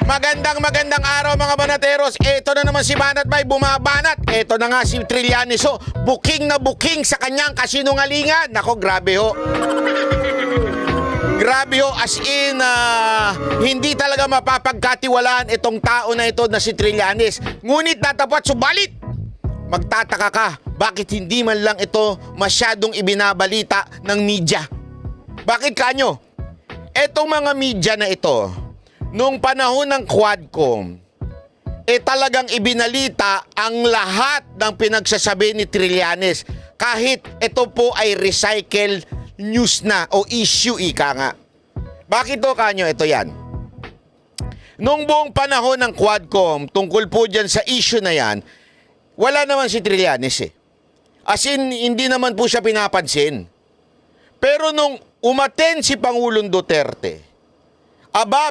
Magandang araw mga banateros. Ito na naman si Banat Bay bumabanat. Ito na nga si Trillanes ho. Booking na booking sa kanyang kasinungalingan. Nako, grabe ho. Grabe ho, as in, hindi talaga mapapagkatiwalaan itong tao na ito na si Trillanes. Ngunit natapat, subalit, magtataka ka, bakit hindi man lang ito masyadong ibinabalita ng media? Bakit kanyo? Etong mga media na ito, nung panahon ng Quadcom, talagang ibinalita ang lahat ng pinagsasabi ni Trillanes. Kahit ito po ay recycled news na o issue, ika nga. Bakit to kanyo? Ito yan. Nung buong panahon ng Quadcom, tungkol po dyan sa issue na yan, wala naman si Trillanes eh. As in, hindi naman po siya pinapansin. Pero nung umaten si Pangulong Duterte,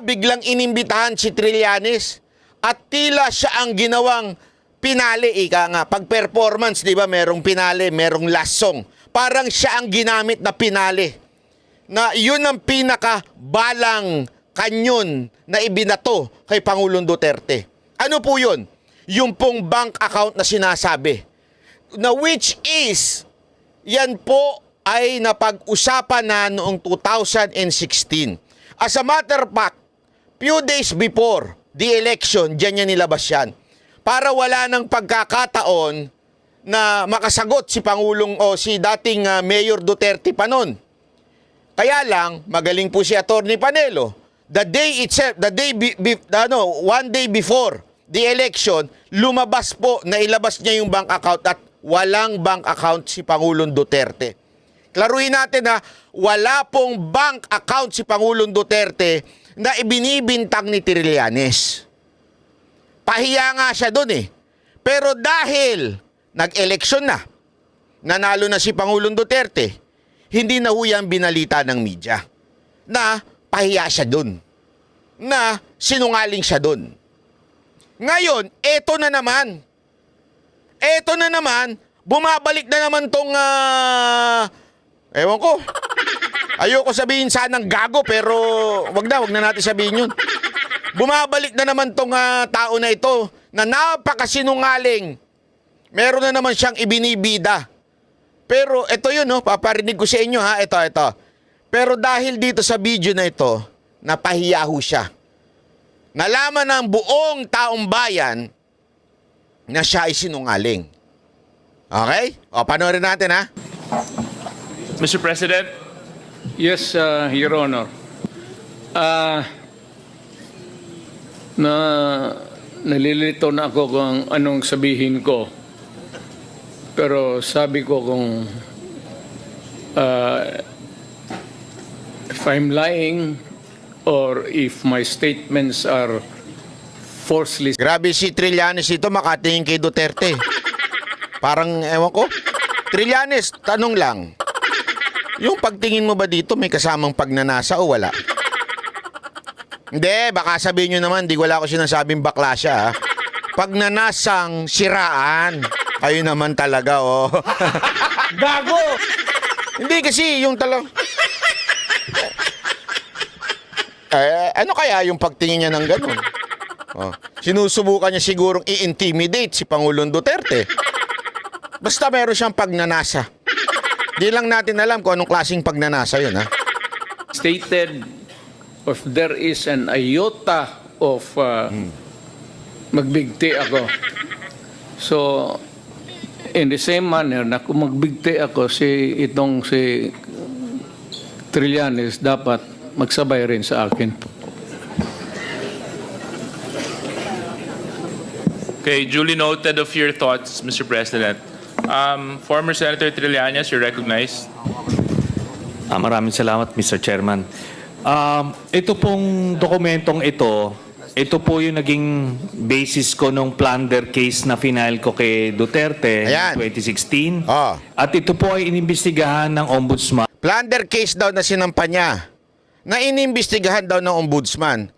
biglang inimbitahan si Trillanes at tila siya ang ginawang pinale, ika nga. Pag performance, di ba, merong pinale, merong last song. Parang siya ang ginamit na pinale. Na yun ang pinaka-balang kanyon na ibinato kay Pangulong Duterte. Ano po yun? Yung pong bank account na sinasabi. Na which is, yan po ay napag-usapan na noong 2016. As a matter of fact, few days before the election, dyan yan nilabas yan. Para wala ng pagkakataon na makasagot si Pangulong o si dating Mayor Duterte pa noon. Kaya lang, magaling po si Atty. Panelo. The day itself, one day before the election, lumabas po na ilabas niya yung bank account at walang bank account si Pangulong Duterte. Klaruhin natin na wala pong bank account si Pangulong Duterte na ibinibintang ni Trillanes. Pahiya nga siya doon eh. Pero dahil nag-eleksyon na, nanalo na si Pangulong Duterte, hindi na ho yan binalita ng media na pahiya siya doon, na sinungaling siya doon. Ngayon, eto na naman, bumabalik na naman tong, ewan ko, ayoko sabihin sanang gago, pero wag na natin sabihin yun. Bumabalik na naman tong tao na ito na napakasinungaling. Meron na naman siyang ibinibida. Pero ito yun, no? Paparinig ko sa inyo, ha? Ito. Pero dahil dito sa video na ito, napahiya ho siya. Nalaman ng buong taong bayan na siya ay sinungaling. Okay? O, panoorin natin, ha? Mr. President. Yes, Your Honor. Nalilito na ako kung anong sabihin ko. Pero sabi ko kung if I'm lying or if my statements are falsely. Grabe si Trillanes ito, makatingin kay Duterte. Parang, ewan ko. Trillanes, tanong lang. Yung pagtingin mo ba dito may kasamang pagnanasa o wala? Hindi, baka sabihin nyo naman, wala ko sinasabing bakla siya. Pagnanasang siraan. Ayun naman talaga, oh. Gago! Hindi kasi yung ano kaya yung pagtingin niya ng gano'n? Oh. Sinusubukan niya sigurong i-intimidate si Pangulong Duterte. Basta meron siyang pagnanasa. Di lang natin alam kung anong klaseng pagnanasa yun, ha? Stated if there is an iota of magbigti ako. So, in the same manner na kung magbigti ako si Trillanes, dapat magsabay rin sa akin. Okay, duly noted of your thoughts, Mr. President. Former Senator Trillanes, you're recognized. Maraming salamat, Mr. Chairman. Ito pong dokumentong ito po yung naging basis ko nung plunder case na final ko kay Duterte Ayan. 2016. Oh. At ito po ay inimbestigahan ng Ombudsman. Plunder case daw na sinampa niya. Na inimbestigahan daw ng Ombudsman.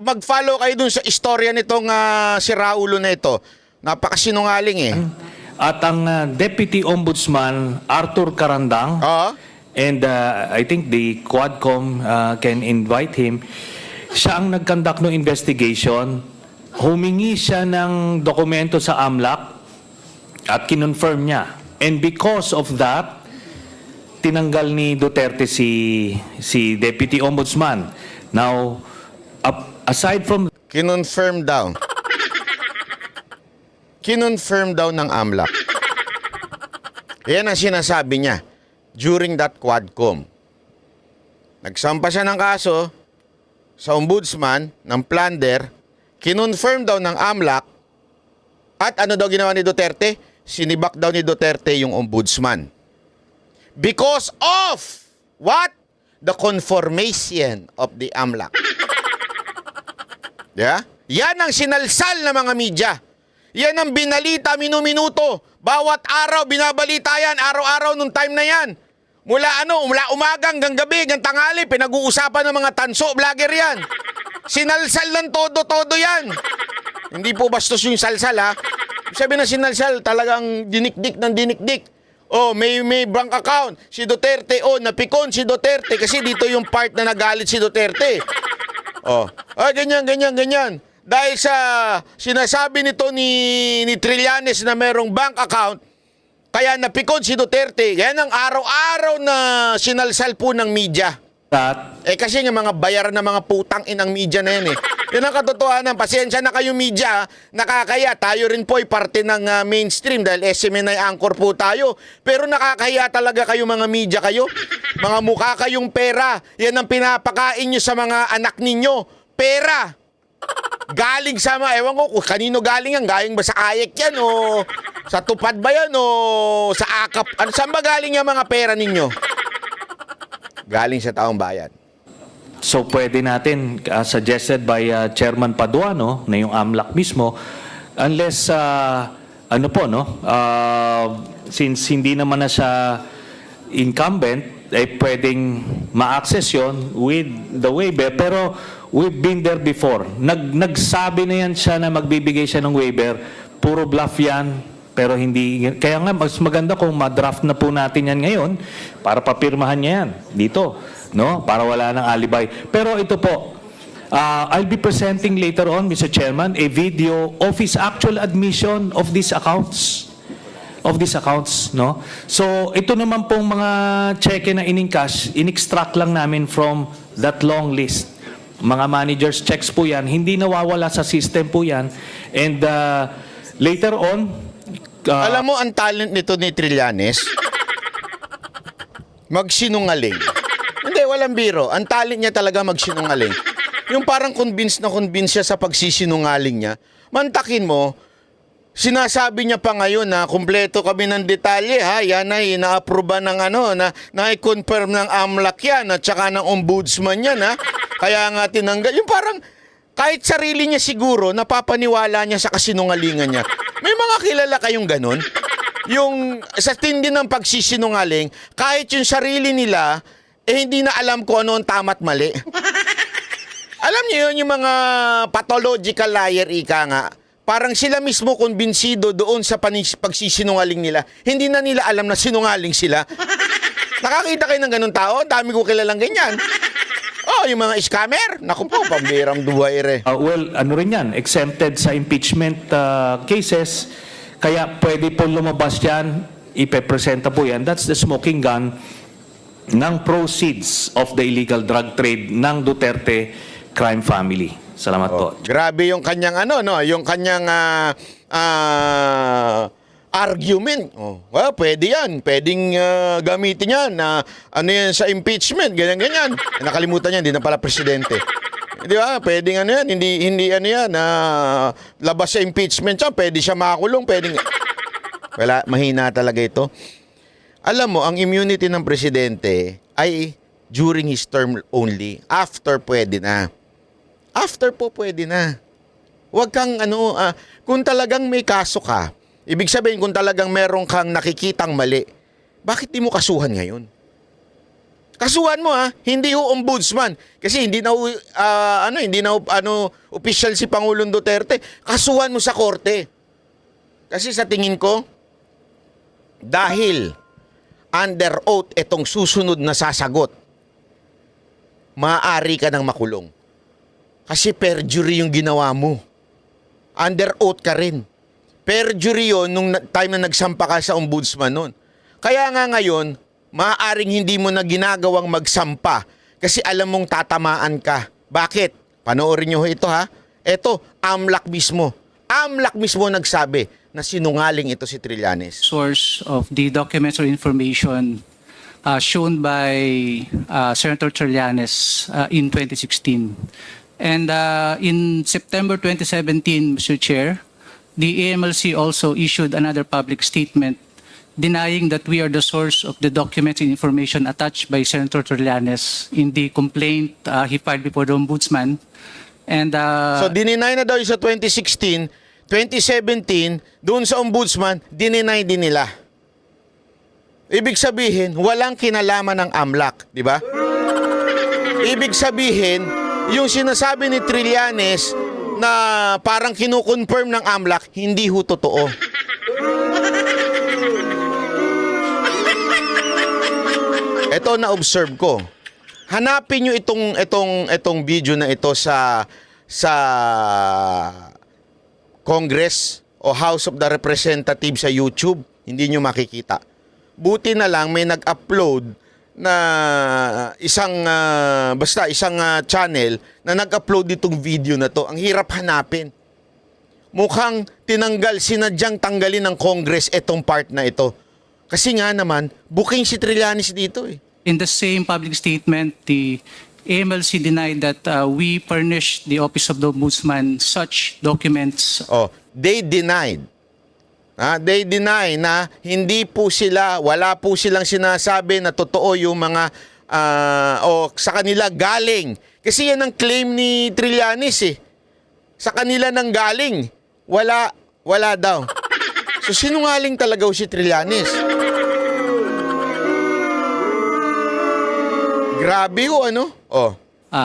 Mag-follow kayo dun sa istorya nitong si Raulo na ito. Napakasinungaling eh. At ang Deputy Ombudsman, Arthur Carandang, Oo. and I think the Quadcom can invite him. siya ang nag-conduct ng investigation. Humingi siya ng dokumento sa AMLAC at kinonfirm niya. And because of that, tinanggal ni Duterte si Deputy Ombudsman. Now, aside from Kinonfirm daw. Kinonfirm daw ng AMLAC. Yan ang sinasabi niya during that Quadcom. Nagsampa siya ng kaso sa ombudsman ng plunder, kinonfirm daw ng AMLAC, at ano daw ginawa ni Duterte? Sinibak daw ni Duterte yung ombudsman. Because of what? The confirmation of the AMLAC. Yeah? Yan ang sinalsal ng mga media. Yan ang binalita minuminuto. Bawat araw binabalita yan, araw-araw nung time na yan. Mula umagang hanggang gabi, hanggang tanghali, pinag-uusapan ng mga tanso, vlogger yan. Sinalsal lang todo yan. Hindi po bastos yung salsal, ha? Sabi na sinalsal, talagang dinikdik ng dinikdik. Oh, may bank account si Duterte. Oh, napikon si Duterte kasi dito yung part na nagalit si Duterte. Oh, ganyan. Dahil sa sinasabi nito ni Trillanes na merong bank account, kaya napikon si Duterte. Yan ang araw-araw na sinalsal po ng media. that, Kasi nga mga bayaran ng mga putang inang media na yan eh. Yan ang katotohanan. Pasensya na kayo media. Nakakaya. Tayo rin po ay parte ng mainstream dahil SMNI anchor po tayo. Pero nakakaya talaga kayo mga media kayo. Mga mukha kayong pera. Yan ang pinapakain nyo sa mga anak ninyo. Pera. Galing sa mga, ewan ko kung kanino galing yan. Galing ba sa ayek yan o sa tupad ba yan o sa akap? Ano, saan ba galing yung mga pera ninyo? Galing sa taong bayan. so pwede natin, suggested by Chairman Paduano, na yung AMLAC mismo, unless, since hindi naman na siya incumbent, pwedeng ma-access yun with the waiver. Pero we've been there before. Nagsabi na yan siya na magbibigay siya ng waiver. Puro bluff yan. Pero hindi, kaya nga mas maganda kung ma-draft na po natin yan ngayon para papirmahan niya yan dito, no? Para wala ng alibay. Pero ito po, I'll be presenting later on, Mr. Chairman, a video of his actual admission of these accounts. No? So, ito naman pong mga cheque na in-encash, in-extract lang namin from that long list. Mga managers checks po yan, hindi nawawala sa system po yan. And later on, alam mo, ang talent nito ni Trillanes, magsinungaling. Hindi, walang biro. Ang talent niya talaga magsinungaling. Yung parang convinced siya sa pagsisinungaling niya. Mantakin mo, sinasabi niya pa ngayon na kumpleto kami ng detalye, ha? Yan ay na-aproba ng na-confirm ng AMLAC yan at saka ng ombudsman yan, ha? Kaya nga tinanggal. Yung parang kahit sarili niya siguro, napapaniwala niya sa kasinungalingan niya. May mga kilala kayong ganun? Yung sa tindi ng pagsisinungaling, kahit yung sarili nila, hindi na alam kung ano ang tama't mali. Alam niyo yun, yung mga pathological liar, ika nga. Parang sila mismo kumbinsido doon sa pagsisinungaling nila. Hindi na nila alam na sinungaling sila. Nakakita kayo ng ganun tao? Dami ko kilalang ganyan. Oh, yung mga scammer. Naku po, pambirang duwaire. ano rin yan, exempted sa impeachment cases, kaya pwede po lumabas yan, ipepresenta po yan. That's the smoking gun ng proceeds of the illegal drug trade ng Duterte crime family. Salamat po. Grabe yung kanyang yung kanyang argument. Well, pwede yan. Pwedeng gamitin yan na yan sa impeachment, ganyan. Nakalimutan niya, hindi na pala presidente. Di ba? Pwedeng yan, hindi yan, labas sa impeachment siya, pwede siya makulong, pwedeng. Wala, mahina talaga ito. Alam mo, ang immunity ng presidente ay during his term only. After, pwede na. After po, pwede na. Huwag kang kung talagang may kaso ka, ibig sabihin kung talagang meron kang nakikitang mali, bakit di mo kasuhan ngayon? Kasuhan mo hindi ho ombudsman kasi hindi na official si Pangulong Duterte. Kasuhan mo sa korte. Kasi sa tingin ko, dahil under oath itong susunod na sasagot, maaari ka nang makulong. Kasi perjury yung ginawa mo. Under oath ka rin. Perjury yun nung time na nagsampa ka sa ombudsman nun. Kaya nga ngayon, maaaring hindi mo na ginagawang magsampa kasi alam mong tatamaan ka. Bakit? Panoorin nyo ito ha. Ito, AMLAC mismo. AMLAC mismo nagsabi na sinungaling ito si Trillanes. Source of the documents or information shown by Senator Trillanes in 2016. And in September 2017, Mr. Chair, the AMLC also issued another public statement denying that we are the source of the documents and information attached by Senator Trillanes in the complaint he filed before the Ombudsman. And So dininay na daw yung sa 2016, 2017, doon sa ombudsman, dininay din nila. Ibig sabihin, walang kinalaman ng AMLAC, di ba? Ibig sabihin, yung sinasabi ni Trillanes na parang kinukonfirm ng AMLAC, hindi ho totoo. Ito na-observe ko. Hanapin nyo itong video na ito sa Congress o House of the Representatives sa YouTube. Hindi nyo makikita. Buti na lang may nag-upload na isang channel na nag-upload itong video na to. Ang hirap hanapin. Mukhang sinadyang tanggalin ng Congress itong part na ito. Kasi nga naman, booking si Trillanes dito eh. in the same public statement, the AMLC denied that we furnished the Office of the Ombudsman such documents. Oh, they denied. They deny na hindi po sila, wala po silang sinasabi na totoo yung mga sa kanila galing. Kasi yan ang claim ni Trillanes eh. Sa kanila nang galing. Wala daw. So sinungaling talaga si Trillanes. Grabe ho ano? Oh.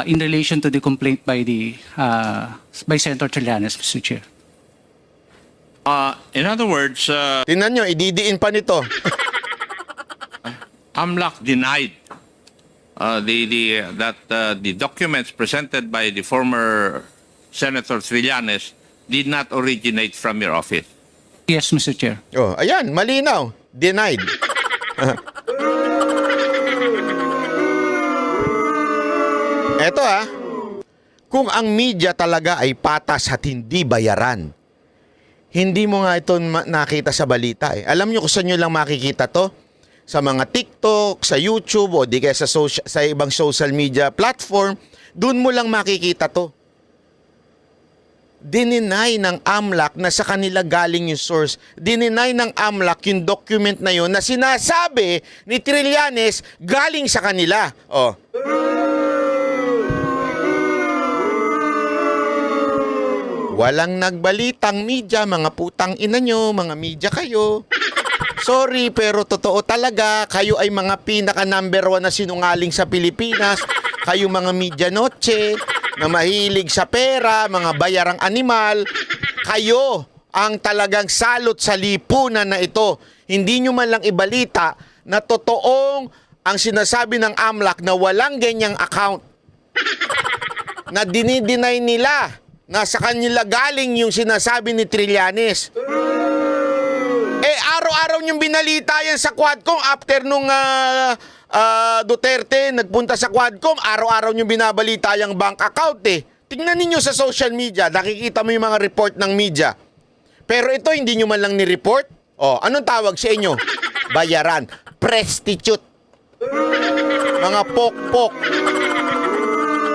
In relation to the complaint by Senator Trillanes, Mr. Chair. In other words, Tingnan nyo, ididiin pa nito. AMLAC denied that the documents presented by the former Senator Trillanes did not originate from your office. Yes, Mr. Chair. Oh, ayan, malinaw. Denied. Eto kung ang media talaga ay patas at hindi bayaran, hindi mo nga ito nakita sa balita eh. Alam nyo kung saan nyo lang makikita to? Sa mga TikTok, sa YouTube, o di kaya sa ibang social media platform, doon mo lang makikita to. Dininay ng AMLAC na sa kanila galing yung source. Dininay ng AMLAC yung document na yun na sinasabi ni Trillanes galing sa kanila. Oh. Walang nagbalitang media, mga putang ina nyo, mga media kayo. Sorry, pero totoo talaga, kayo ay mga pinaka number 1 na sinungaling sa Pilipinas. Kayo mga media noche, na mahilig sa pera, mga bayarang animal. Kayo ang talagang salot sa lipunan na ito. Hindi nyo man lang ibalita na totoong ang sinasabi ng AMLAC na walang ganyang account. Na dinideny nila na sa kanila galing yung sinasabi ni Trillanes. Araw-araw niyong binalita yan sa Quadcom after nung Duterte nagpunta sa Quadcom, araw-araw niyong binabalita yung bank account eh. Tingnan ninyo sa social media, nakikita mo yung mga report ng media. Pero ito hindi niyo man lang ni-report. Oh, anong tawag sa inyo? Bayaran. Prostitute. Mga pokpok.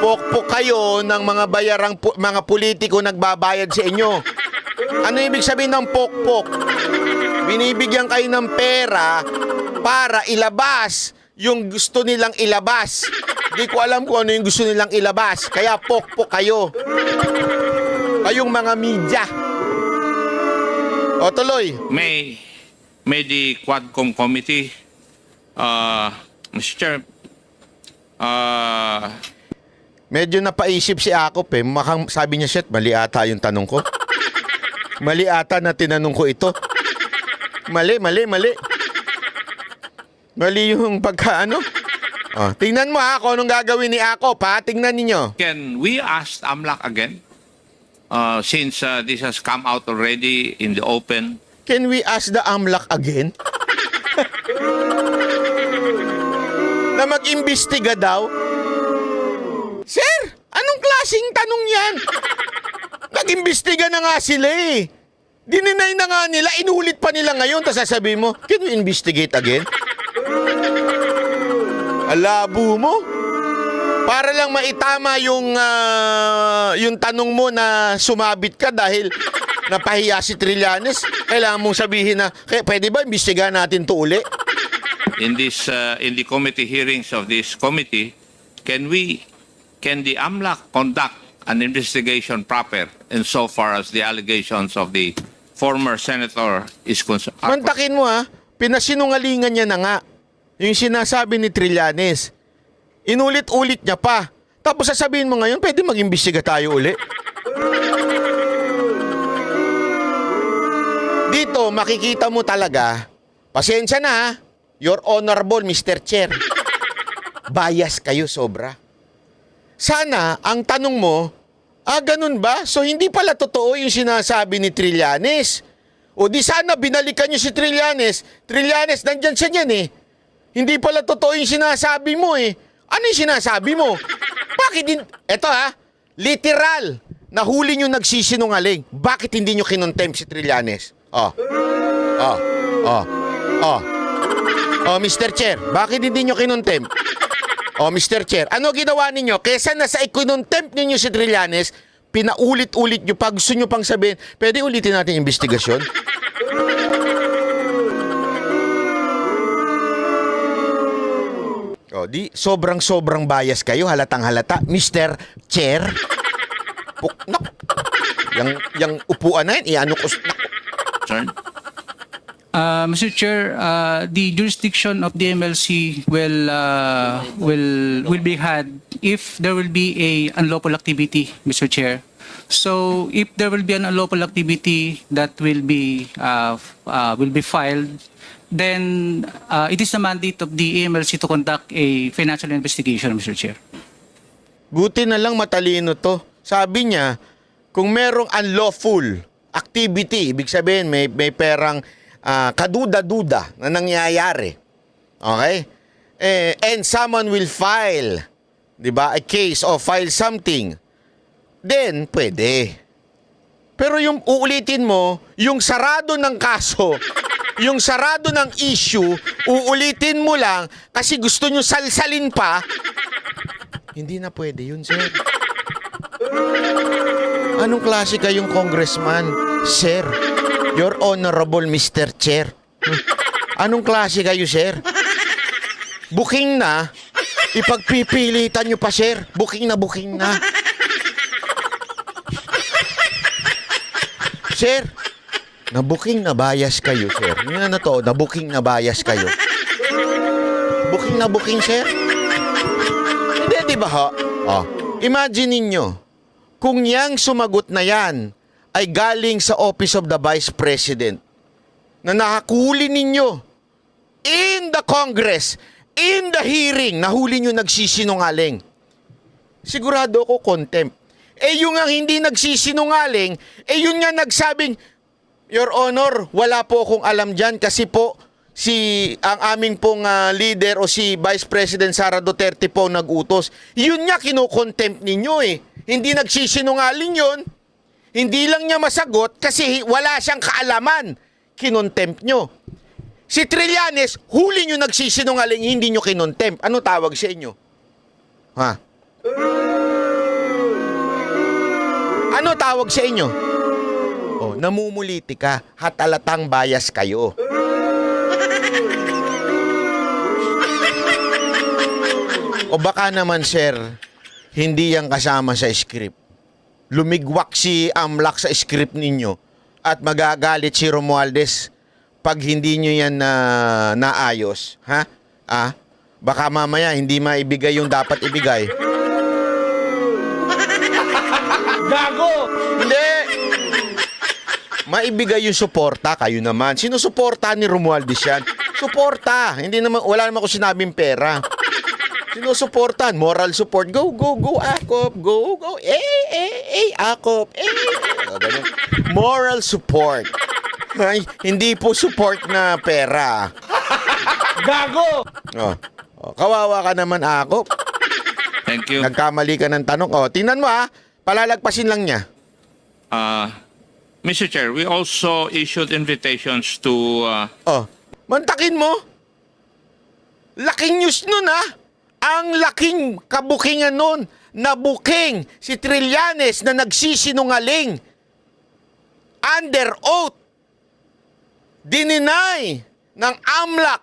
Pokpok kayo ng mga bayarang mga politiko nagbabayad sa inyo. Ano ibig sabihin ng pokpok? Binibigyan kayo ng pera para ilabas yung gusto nilang ilabas. Hindi ko alam kung ano yung gusto nilang ilabas. Kaya pokpok kayo. Kayong mga media. O tuloy. May the Quadcom committee, Mr. Chair, Medyo napaisip si Akop eh. Sabi niya, shit, mali ata yung tanong ko. Mali ata na tinanong ko ito. Mali. Mali yung pagkaano. Oh, tingnan mo ha kung anong gagawin ni Ako pa. Tingnan ninyo. Can we ask AMLAC again? Since this has come out already in the open. Can we ask the AMLAC again? Na mag-imbestiga daw? Sir, anong klaseng tanong yan? Nag-imbestiga na nga sila eh. Dininay na nga nila, inulit pa nila ngayon, tapos sasabihin mo, can we investigate again? Alabo mo. Para lang maitama yung tanong mo na sumabit ka dahil napahiya si Trillanes, kailangan mong sabihin na, pwede ba imbestigahan natin to uli? In the committee hearings of this committee, can the AMLAC conduct an investigation proper insofar as the allegations of the former senator is concerned? Mantakin mo ha, pinasinungalingan niya na nga yung sinasabi ni Trillanes. Inulit-ulit niya pa. Tapos sasabihin mo ngayon, pwede mag-imbestiga tayo uli? Dito, makikita mo talaga, pasensya na ha, Your Honorable Mr. Chair. Bias kayo sobra. Sana, ang tanong mo, ganun ba? So, hindi pala totoo yung sinasabi ni Trillanes. O di sana binalikan niyo si Trillanes. Trillanes, nandyan siya niyan eh. Hindi pala totoo yung sinasabi mo eh. Ano yung sinasabi mo? Bakit din... Eto ha, literal. Nahuli niyo nagsisinungaling. Bakit hindi niyo kinontempt si Trillanes? Mr. Chair, bakit hindi niyo kinontempt? Mr. Chair, ano ginawa ninyo? Kesa na sa ikinontempt ninyo si Trillanes, pinaulit-ulit nyo pa, gusto nyo pang sabihin, pwede ulitin natin yung investigasyon? Di sobrang bias kayo, halatang halata. Mr. Chair, yang upuan na yan, iano ko... Sir? Mr. Chair, the jurisdiction of the MLC will be had if there will be a unlawful activity, Mr. Chair. So, if there will be an unlawful activity that will be filed, then it is the mandate of the MLC to conduct a financial investigation, Mr. Chair. Buti na lang matalino to. Sabi niya, kung merong unlawful activity, ibig sabihin may perang kaduda-duda na nangyayari. Okay? And someone will file, di ba, a case or file something, then pwede. Pero yung uulitin mo, yung sarado ng kaso, yung sarado ng issue, uulitin mo lang kasi gusto nyo salsalin pa, hindi na pwede yun, sir. Anong klase kayong congressman, sir? Your Honorable Mr. Chair. Anong klase kayo, sir? Booking na, ipagpipilitan nyo pa, sir. Booking na. Sir, na-booking na bias kayo, sir. Yun na to, na-booking na bias kayo. Booking, sir? Hindi, di ba ho? Imagine ninyo, kung yang sumagot na yan ay galing sa Office of the Vice President na nakakuli ninyo in the Congress, in the hearing, nahuli nyo nagsisinungaling. Sigurado ako contempt. Yung ang hindi nagsisinungaling, yun nga nagsabing, Your Honor, wala po akong alam dyan kasi po ang aming pong leader o si Vice President Sara Duterte po nag-utos. Yun nga kinukontempt ninyo eh. Hindi nagsisinungaling yun. Hindi lang niya masagot kasi wala siyang kaalaman. Kinontempt nyo. Si Trillanes, huli nyo nagsisinungaling, hindi nyo kinontempt. Ano tawag sa inyo? Ha? Ano tawag sa inyo? Namumuliti ka. Hatalatang bias kayo. O baka naman, sir, hindi yan kasama sa script. Lumigwak si AMLAC sa script ninyo at magagalit si Romualdez pag hindi nyo yan naayos. Ha? Baka mamaya hindi maibigay yung dapat ibigay. Gago! Hindi! Maibigay yung suporta, kayo naman. Sino suporta ni Romualdez yan? Suporta! Hindi naman, wala naman ko sinabing pera. Sinusuportan, moral support. Go, go, go, Akop. Go, go. Akop. Ganun. Moral support. Ay, hindi po support na pera. Gago! Kawawa ka naman, Akop. Thank you. Nagkamali ka ng tanong. Tingnan mo palalagpasin lang niya. Mr. Chair, we also issued invitations to Mantakin mo. Laking news nun Ang laking kabukingan nun. Nabuking si Trillanes na nagsisinungaling. Under oath. Dininay ng AMLAC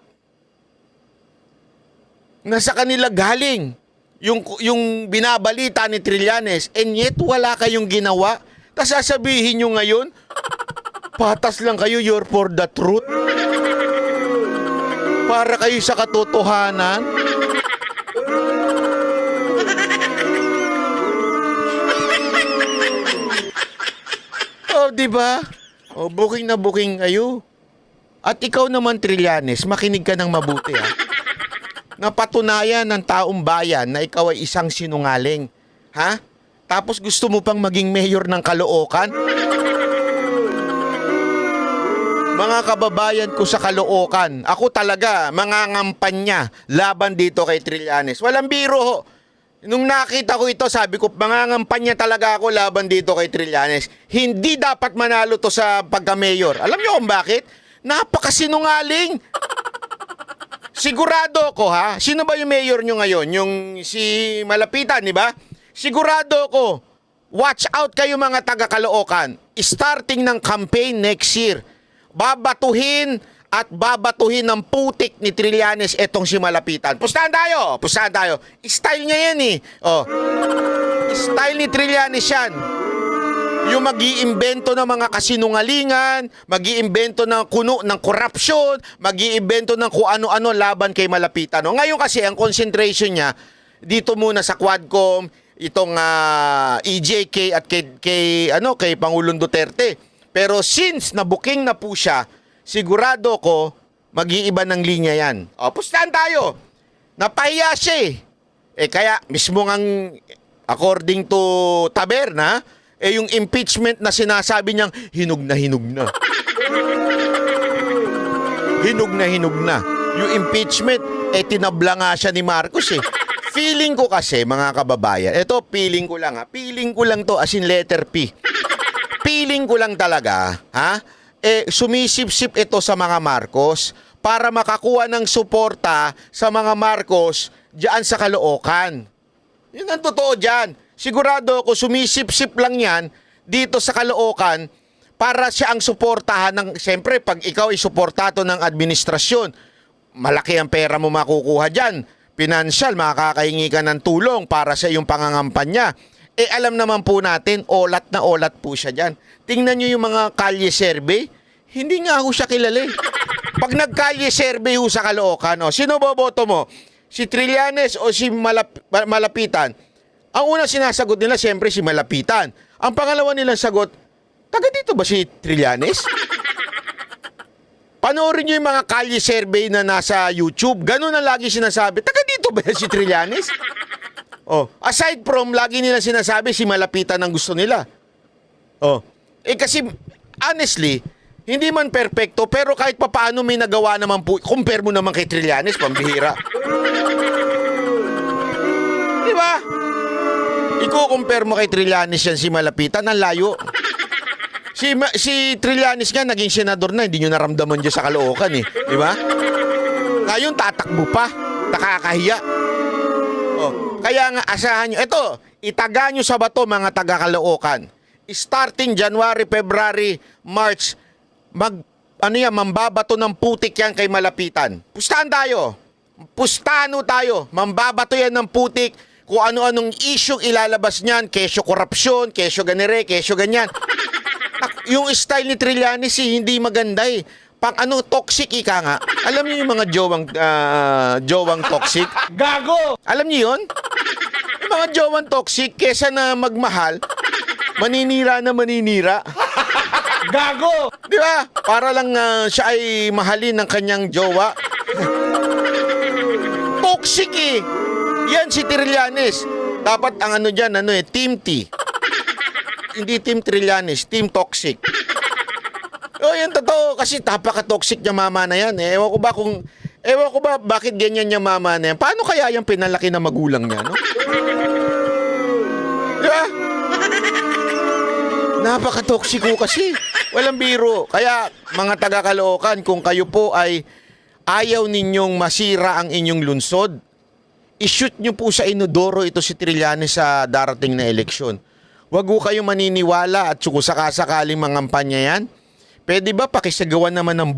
na sa kanila galing yung binabalita ni Trillanes, and yet wala kayong ginawa. Tapos sasabihin nyo ngayon, patas lang kayo, you're for the truth. Para kayo sa katotohanan. Di ba? Booking na booking kayo. At ikaw naman, Trillanes, makinig ka ng mabuti Napatunayan ng taong bayan na ikaw ay isang sinungaling. Tapos gusto mo pang maging mayor ng Caloocan? Mga kababayan ko sa Caloocan, ako talaga mangangampanya laban dito kay Trillanes. Walang biro ho. Nung nakita ko ito, sabi ko, mangangampanya talaga ako laban dito kay Trillanes. Hindi dapat manalo to sa pagka-mayor. Alam niyo kung bakit? Napakasinungaling. Sigurado ko sino ba yung mayor nyo ngayon? Yung si Malapitan, di ba? Sigurado ko, watch out kayo mga taga-Caloocan. Starting ng campaign next year, babatuhin at babatuhin ng putik ni Trillanes etong si Malapitan. Pustahan tayo. Style niya yan Style ni Trillanes yan. Yung mag-iimbento ng mga kasinungalingan, mag-iimbento ng kuno ng corruption, mag-iimbento ng kung ano-ano laban kay Malapitan. Ngayon kasi ang concentration niya dito muna sa Quadcom, itong EJK at kay Pangulong Duterte. Pero since nabuking na po siya, sigurado ko mag-iiba ng linya yan. Pustahan tayo. Napahiya siya kaya mismo ngang according to Taberna, yung impeachment na sinasabi niyang hinog na. Hinog na. Yung impeachment, tinabla nga siya ni Marcos Feeling ko kasi, mga kababayan, feeling ko lang feeling ko lang to as in letter P. Feeling ko lang talaga, sumisip-sip ito sa mga Marcos para makakuha ng suporta sa mga Marcos diyan sa Caloocan. Yun ang totoo dyan. Sigurado ako sumisip-sip lang yan dito sa Caloocan para siya ang suportahan siyempre pag ikaw ay suportato ng administrasyon, malaki ang pera mo makukuha dyan. Pinansyal, makakahingi ka ng tulong para sa iyong pangangampanya. Alam naman po natin, olat na olat po siya dyan. Tingnan nyo yung mga kalye survey, hindi nga ho siya kilala Pag nagkalye survey ho sa Caloocan, sino boboto mo? Si Trillanes o si Malapitan? Ang unang sinasagot nila, siyempre, si Malapitan. Ang pangalawa nilang sagot, taga dito ba si Trillanes? Panoorin nyo yung mga kalye survey na nasa YouTube. Ganun ang lagi sinasabi, taga dito ba si Trillanes? Aside from, lagi nila sinasabi, si Malapitan ang gusto nila. Kasi, honestly, hindi man perfecto, pero kahit papaano may nagawa naman po. Compare mo naman kay Trillanes, pambihira. Di ba? Iko-compare mo kay Trillanes yan si Malapitan, ang layo. Si Trillanes nga naging senador na, hindi nyo naramdaman dyan sa Caloocan di ba? Ngayon tatakbo pa, nakakahiya. Kaya nga asahan nyo, itaga nyo sa bato mga taga-Caloocan. Starting January, February, March, mambabato ng putik yan kay Malapitan. Pustahan tayo, mambabato yan ng putik. Kung ano-anong isyong ilalabas niyan, kesyo korupsyon, kesyo ganire, kesyo ganyan. Yung style ni Trillanes hindi maganda toxic ika nga. Alam niyo yung mga jowang toxic? Gago! Alam niyo yun? Yung mga jowang toxic, kesa na magmahal, maninira. Gago! Di ba? Para lang siya ay mahalin ng kanyang jowa. Toxic Yan si Trillanes. Dapat ang ano dyan, Team T. Hindi Team Trillanes, Team Toxic. Oh, yan totoo. Kasi napaka-toxic niya mama na yan. Ewan ko ba bakit ganyan niya mama na yan. Paano kaya yung pinalaki na magulang niya, no? Diba? Napaka-toxico kasi. Walang biro. Kaya, mga taga-Caloocan, kung kayo po ay ayaw ninyong masira ang inyong lungsod, i-shoot nyo po sa inodoro ito si Trillanes sa darating na eleksyon. Huwag po kayo maniniwala at kung sakasakaling mangampanya yan. Pwede ba pakisagawan naman ng